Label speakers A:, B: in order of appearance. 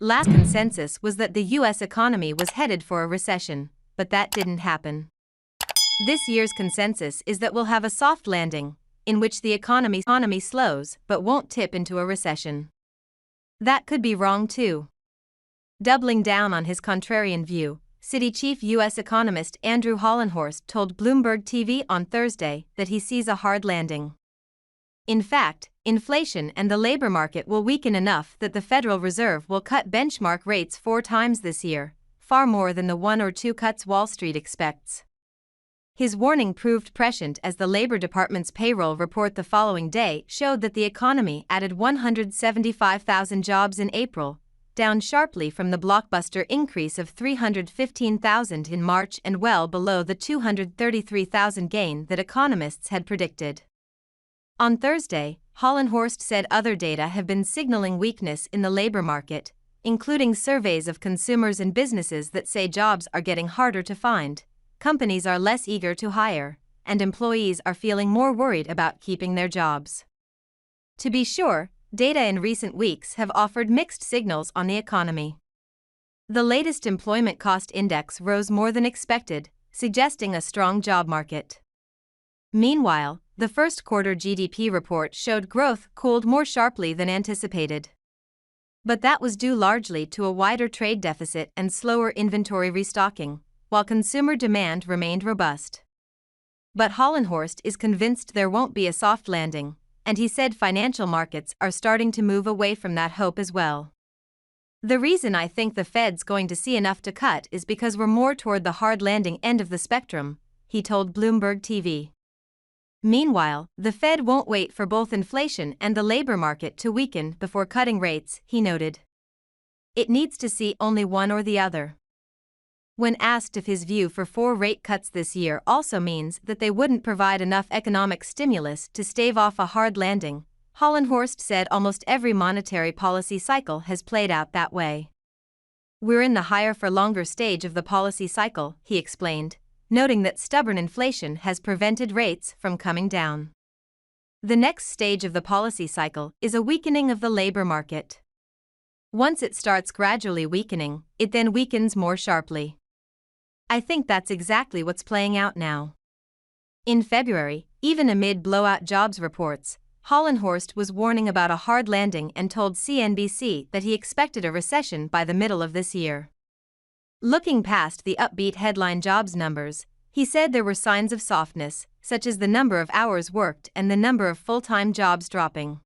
A: Last consensus was that the U.S. economy was headed for a recession, but that didn't happen. This year's consensus is that we'll have a soft landing, in which the economy slows but won't tip into a recession. That could be wrong too. Doubling down on his contrarian view, Citi chief U.S. economist Andrew Hollenhorst told Bloomberg TV on Thursday that he sees a hard landing. In fact, inflation and the labor market will weaken enough that the Federal Reserve will cut benchmark rates 4 times this year, far more than the 1 or 2 cuts Wall Street expects. His warning proved prescient as the Labor Department's payroll report the following day showed that the economy added 175,000 jobs in April, down sharply from the blockbuster increase of 315,000 in March and well below the 233,000 gain that economists had predicted. On Thursday, Hollenhorst said other data have been signaling weakness in the labor market, including surveys of consumers and businesses that say jobs are getting harder to find, companies are less eager to hire, and employees are feeling more worried about keeping their jobs. To be sure, data in recent weeks have offered mixed signals on the economy. The latest employment cost index rose more than expected, suggesting a strong job market. Meanwhile, the first quarter GDP report showed growth cooled more sharply than anticipated. But that was due largely to a wider trade deficit and slower inventory restocking, while consumer demand remained robust. But Hollenhorst is convinced there won't be a soft landing, and he said financial markets are starting to move away from that hope as well. The reason I think the Fed's going to see enough to cut is because we're more toward the hard landing end of the spectrum, he told Bloomberg TV. Meanwhile, the Fed won't wait for both inflation and the labor market to weaken before cutting rates, he noted. It needs to see only one or the other. When asked if his view for 4 rate cuts this year also means that they wouldn't provide enough economic stimulus to stave off a hard landing, Hollenhorst said almost every monetary policy cycle has played out that way. We're in the higher for longer stage of the policy cycle, he explained, noting that stubborn inflation has prevented rates from coming down. The next stage of the policy cycle is a weakening of the labor market. Once it starts gradually weakening, it then weakens more sharply. I think that's exactly what's playing out now. In February, even amid blowout jobs reports, Hollenhorst was warning about a hard landing and told CNBC that he expected a recession by the middle of this year. Looking past the upbeat headline jobs numbers, he said there were signs of softness, such as the number of hours worked and the number of full-time jobs dropping.